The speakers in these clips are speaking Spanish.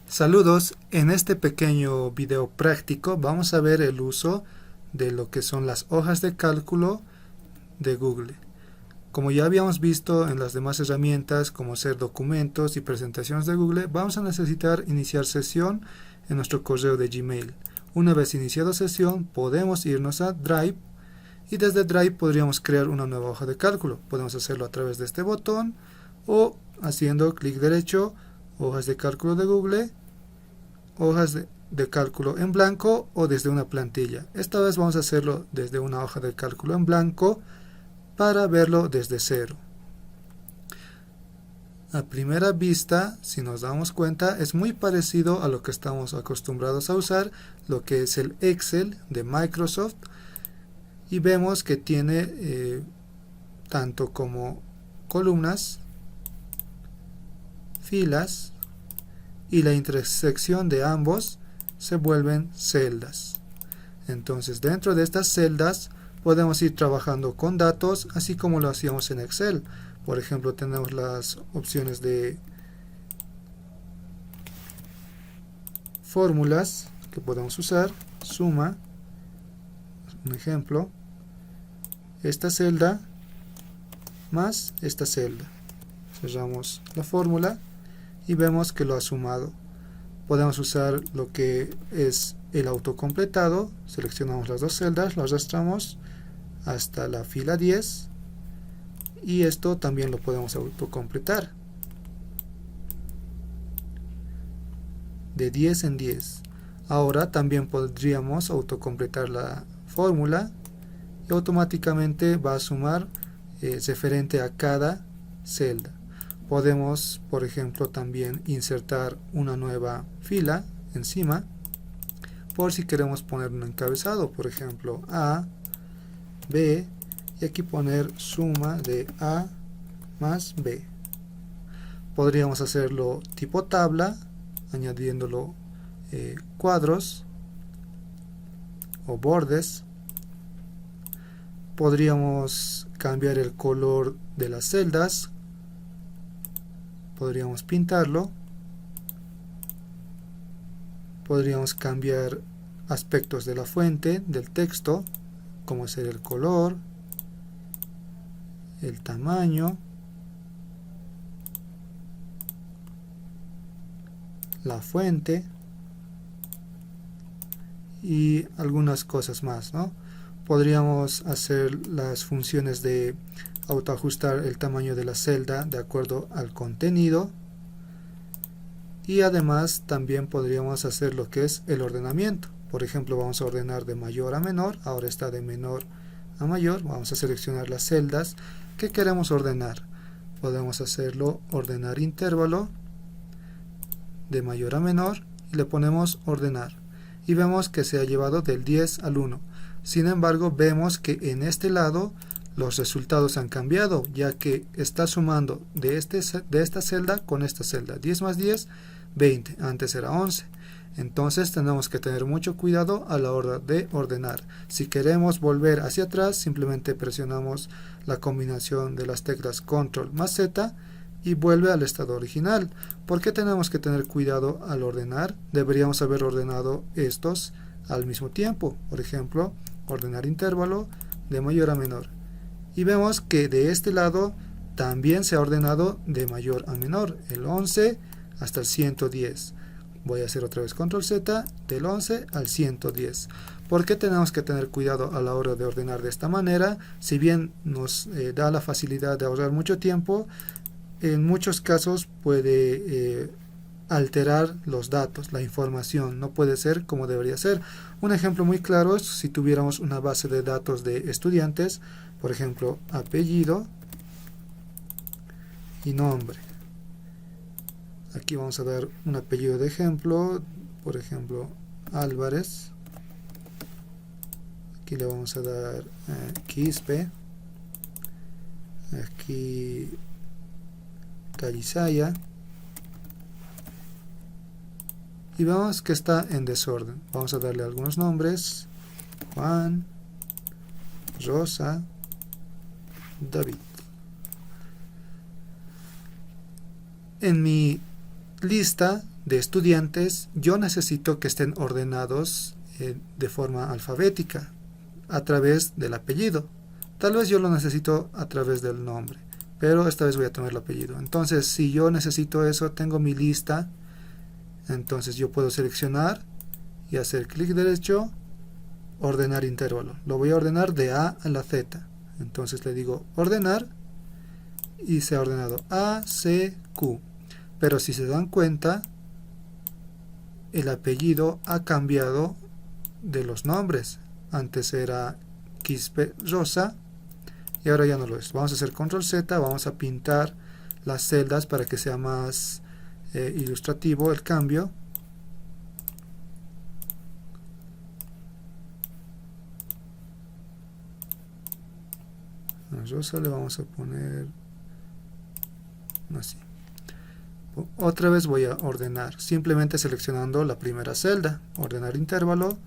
Saludos, en este pequeño video práctico vamos a ver el uso de lo que son las hojas de cálculo de Google. Como ya habíamos visto en las demás herramientas como ser documentos y presentaciones de Google, vamos a necesitar iniciar sesión en nuestro correo de Gmail. Una vez iniciado sesión podemos irnos a Drive y desde Drive podríamos crear una nueva hoja de cálculo. Podemos hacerlo a través de este botón o haciendo clic derecho, hojas de cálculo de Google, hojas de cálculo en blanco o desde una plantilla. Esta vez vamos a hacerlo desde una hoja de cálculo en blanco para verlo desde cero. A primera vista, si nos damos cuenta, es muy parecido a lo que estamos acostumbrados a usar, lo que es el Excel de Microsoft, y vemos que tiene tanto como columnas, filas, y la intersección de ambos se vuelven celdas. Entonces dentro de estas celdas podemos ir trabajando con datos así como lo hacíamos en Excel. Por ejemplo, tenemos las opciones de fórmulas que podemos usar, suma, un ejemplo, esta celda más esta celda. Cerramos la fórmula y vemos que lo ha sumado. Podemos usar lo que es el autocompletado. Seleccionamos las dos celdas, lo arrastramos hasta la fila 10 y esto también lo podemos autocompletar de 10 en 10. Ahora también podríamos autocompletar la fórmula y automáticamente va a sumar referente a cada celda. Podemos, por ejemplo, también insertar una nueva fila encima por si queremos poner un encabezado, por ejemplo A, B, y aquí poner suma de A más B. Podríamos hacerlo tipo tabla, añadiéndolo cuadros o bordes. Podríamos cambiar el color de las celdas. Podríamos pintarlo, podríamos cambiar aspectos de la fuente, del texto, como ser el color, el tamaño, la fuente y algunas cosas más, ¿no? Podríamos hacer las funciones de autoajustar el tamaño de la celda de acuerdo al contenido y además también podríamos hacer lo que es el ordenamiento. Por ejemplo, vamos a ordenar de mayor a menor, ahora está de menor a mayor. Vamos a seleccionar las celdas que queremos ordenar. Podemos hacerlo ordenar intervalo de mayor a menor y le ponemos ordenar y vemos que se ha llevado del 10 al 1. Sin embargo, vemos que en este lado los resultados han cambiado, ya que está sumando de esta celda con esta celda. 10 más 10, 20. Antes era 11. Entonces tenemos que tener mucho cuidado a la hora de ordenar. Si queremos volver hacia atrás, simplemente presionamos la combinación de las teclas Control más Z y vuelve al estado original. ¿Por qué tenemos que tener cuidado al ordenar? Deberíamos haber ordenado estos al mismo tiempo. Por ejemplo, ordenar intervalo de mayor a menor. Y vemos que de este lado también se ha ordenado de mayor a menor, el 11 hasta el 110. Voy a hacer otra vez control Z, del 11 al 110. ¿Por qué tenemos que tener cuidado a la hora de ordenar de esta manera? Si bien nos da la facilidad de ahorrar mucho tiempo, en muchos casos puede alterar los datos, la información, no puede ser como debería ser. Un ejemplo muy claro es si tuviéramos una base de datos de estudiantes, por ejemplo, apellido y nombre. Aquí vamos a dar un apellido de ejemplo, por ejemplo, Álvarez. Aquí le vamos a dar Quispe. Aquí Calizaya. Y vemos que está en desorden. Vamos a darle algunos nombres: Juan, Rosa, David. En mi lista de estudiantes, yo necesito que estén ordenados de forma alfabética a través del apellido. Tal vez yo lo necesito a través del nombre, pero esta vez voy a tomar el apellido. Entonces, si yo necesito eso, tengo mi lista. Entonces yo puedo seleccionar y hacer clic derecho, ordenar intervalo. Lo voy a ordenar de A a la Z. Entonces le digo ordenar y se ha ordenado A, C, Q. Pero si se dan cuenta, el apellido ha cambiado de los nombres. Antes era Quispe Rosa y ahora ya no lo es. Vamos a hacer control Z, vamos a pintar las celdas para que sea más ilustrativo el cambio. A Rosa le vamos a poner así. Otra vez voy a ordenar, simplemente seleccionando la primera celda, ordenar intervalo,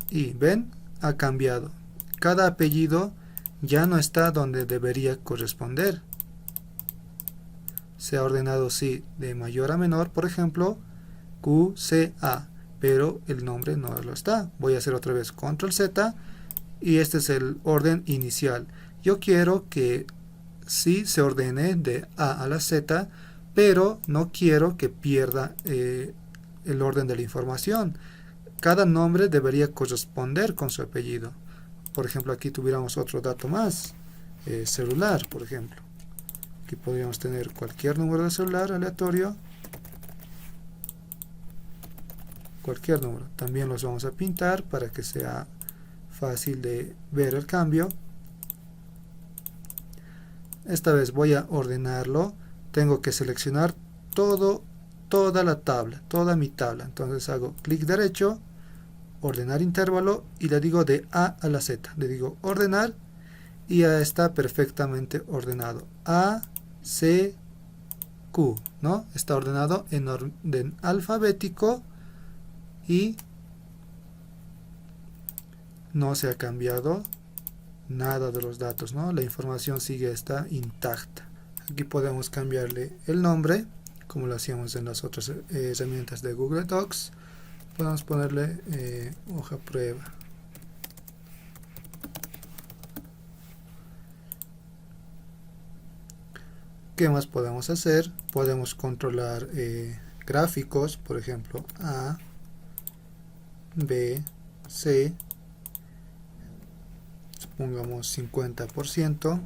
y ven, ha cambiado. Cada apellido ya no está donde debería corresponder. Se ha ordenado sí de mayor a menor, por ejemplo, Q, C, A, pero el nombre no lo está. Voy a hacer otra vez control Z y este es el orden inicial. Yo quiero que sí se ordene de A a la Z, pero no quiero que pierda el orden de la información. Cada nombre debería corresponder con su apellido. Por ejemplo, aquí tuviéramos otro dato más, celular, por ejemplo. Aquí podríamos tener cualquier número de celular aleatorio, cualquier número. También los vamos a pintar para que sea fácil de ver el cambio. Esta vez voy a ordenarlo. Tengo que seleccionar toda la tabla, toda mi tabla. Entonces hago clic derecho, ordenar intervalo y le digo de A a la Z. Le digo ordenar y ya está perfectamente ordenado. A, C, Q, ¿no? Está ordenado en orden alfabético y no se ha cambiado nada de los datos, ¿no? La información está intacta. Aquí podemos cambiarle el nombre, como lo hacíamos en las otras herramientas de Google Docs. Podemos ponerle hoja prueba. ¿Qué más podemos hacer? Podemos controlar gráficos, por ejemplo, A, B, C. Pongamos 50%,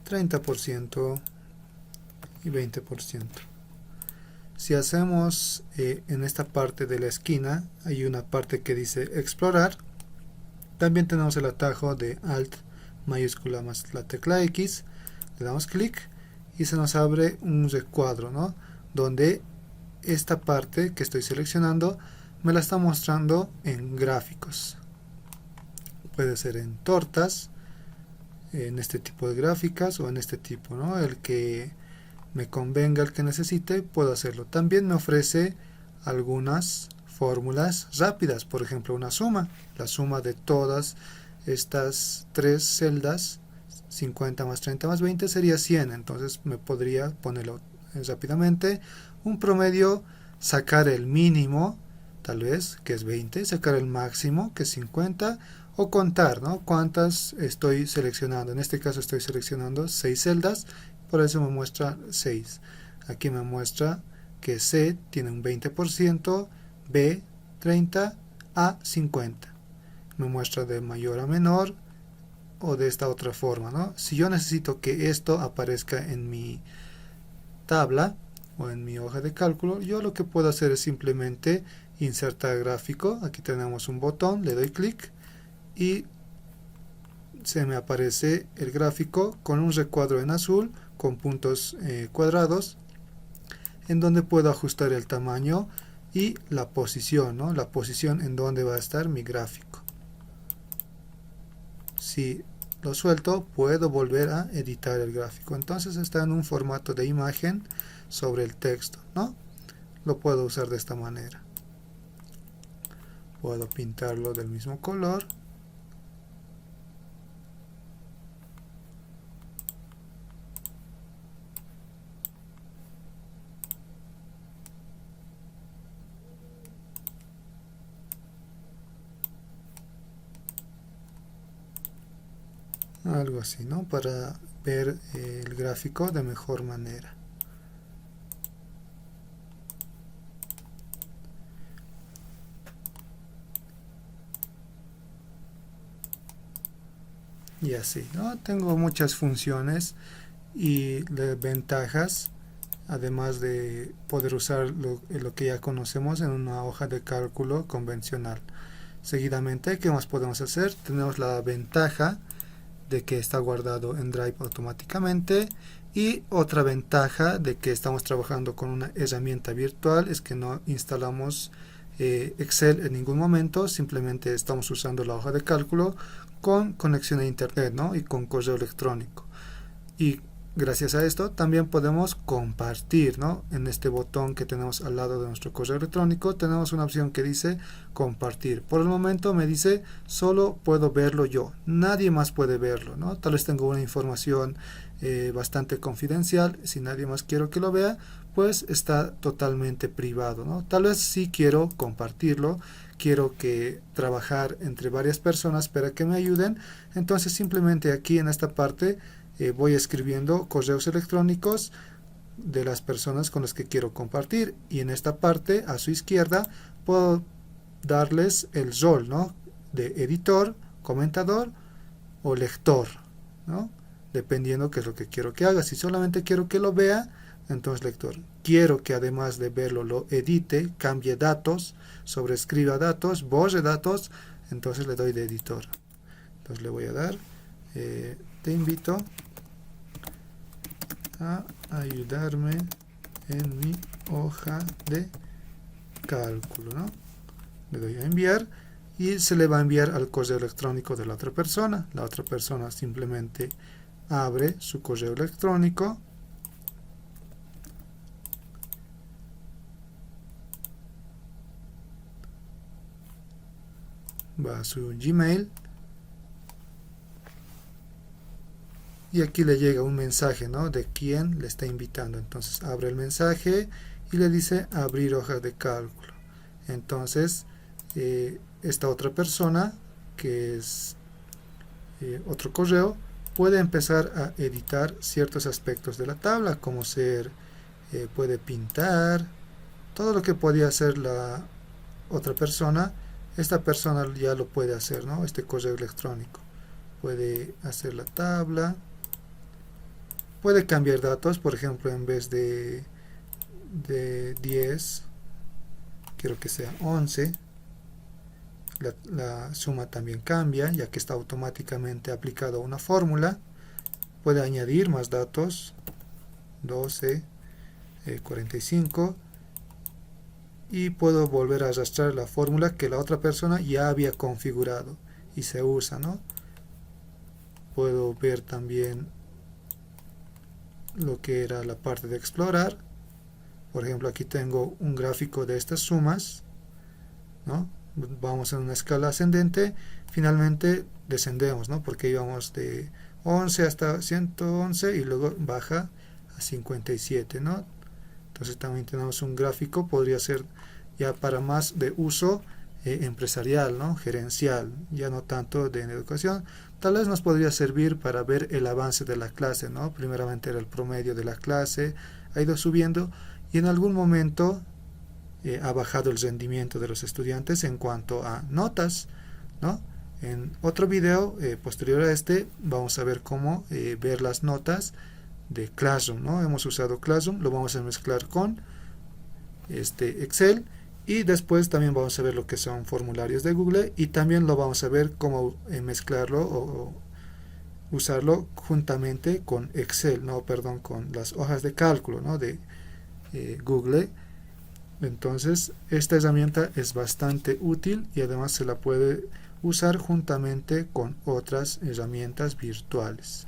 30% y 20%. Si hacemos en esta parte de la esquina, hay una parte que dice explorar. También tenemos el atajo de Alt mayúscula más la tecla X. Le damos clic y se nos abre un recuadro, ¿no? Donde esta parte que estoy seleccionando me la está mostrando en gráficos. Puede ser en tortas, en este tipo de gráficas o en este tipo, ¿no? El que me convenga, el que necesite, puedo hacerlo. También me ofrece algunas fórmulas rápidas, por ejemplo una suma. La suma de todas estas tres celdas, 50 más 30 más 20 sería 100, entonces me podría ponerlo rápidamente. Un promedio, sacar el mínimo, tal vez, que es 20, sacar el máximo, que es 50, o contar, ¿no? Cuántas estoy seleccionando. En este caso estoy seleccionando 6 celdas, por eso me muestra 6. Aquí me muestra que C tiene un 20%, B 30, A 50. Me muestra de mayor a menor o de esta otra forma, ¿no? Si yo necesito que esto aparezca en mi tabla o en mi hoja de cálculo, yo lo que puedo hacer es simplemente insertar gráfico. Aquí tenemos un botón, le doy clic y se me aparece el gráfico con un recuadro en azul con puntos cuadrados en donde puedo ajustar el tamaño y la posición, ¿no? La posición en donde va a estar mi gráfico. Si lo suelto, puedo volver a editar el gráfico. Entonces está en un formato de imagen sobre el texto, ¿no? Lo puedo usar de esta manera. Puedo pintarlo del mismo color. algo así, ¿no? Para ver el gráfico de mejor manera. Y así, ¿no? Tengo muchas funciones y ventajas, además de poder usar lo que ya conocemos en una hoja de cálculo convencional. Seguidamente, ¿qué más podemos hacer? Tenemos la ventaja de que está guardado en Drive automáticamente, y otra ventaja de que estamos trabajando con una herramienta virtual es que no instalamos Excel en ningún momento, simplemente estamos usando la hoja de cálculo con conexión a internet, ¿no? Y con correo electrónico. Y gracias a esto también podemos compartir, ¿no? En este botón que tenemos al lado de nuestro correo electrónico tenemos una opción que dice compartir. Por el momento me dice solo puedo verlo yo, nadie más puede verlo, ¿no? Tal vez tengo una información bastante confidencial, si nadie más quiero que lo vea, pues está totalmente privado, ¿no? Tal vez sí quiero compartirlo, quiero que trabajar entre varias personas para que me ayuden, entonces simplemente aquí en esta parte voy escribiendo correos electrónicos de las personas con las que quiero compartir, y en esta parte a su izquierda puedo darles el rol, ¿no? De editor, comentador o lector, ¿no? Dependiendo qué es lo que quiero que haga. Si solamente quiero que lo vea, entonces lector. Quiero que además de verlo lo edite, cambie datos, sobreescriba datos, borre datos, entonces le doy de editor. Entonces le voy a dar te invito a ayudarme en mi hoja de cálculo, ¿no? Le doy a enviar y se le va a enviar al correo electrónico de la otra persona. La otra persona simplemente abre su correo electrónico, va a su Gmail y aquí le llega un mensaje, ¿no? De quién le está invitando. Entonces abre el mensaje y le dice abrir hoja de cálculo. Entonces esta otra persona, que es otro correo, puede empezar a editar ciertos aspectos de la tabla, como ser, puede pintar, todo lo que podía hacer la otra persona, esta persona ya lo puede hacer, ¿no? Este correo electrónico puede hacer la tabla, puede cambiar datos, por ejemplo, en vez de 10, quiero que sea 11. La suma también cambia, ya que está automáticamente aplicada una fórmula. Puede añadir más datos, 12, 45, y puedo volver a arrastrar la fórmula que la otra persona ya había configurado y se usa, ¿no? Puedo ver también lo que era la parte de explorar. Por ejemplo, aquí tengo un gráfico de estas sumas, ¿no? Vamos en una escala ascendente, finalmente descendemos, ¿no? Porque íbamos de 11 hasta 111 y luego baja a 57, ¿no? Entonces también tenemos un gráfico, podría ser ya para más de uso empresarial, ¿no? Gerencial, ya no tanto de educación. Tal vez nos podría servir para ver el avance de la clase, ¿no? Primeramente era el promedio de la clase, ha ido subiendo y en algún momento ha bajado el rendimiento de los estudiantes en cuanto a notas, ¿no? En otro video posterior a este vamos a ver cómo ver las notas de Classroom, ¿no? Hemos usado Classroom, lo vamos a mezclar con Excel, y después también vamos a ver lo que son formularios de Google, y también lo vamos a ver cómo mezclarlo o usarlo juntamente con Excel, no, perdón, con las hojas de cálculo, ¿no? De Google. Entonces esta herramienta es bastante útil y además se la puede usar juntamente con otras herramientas virtuales.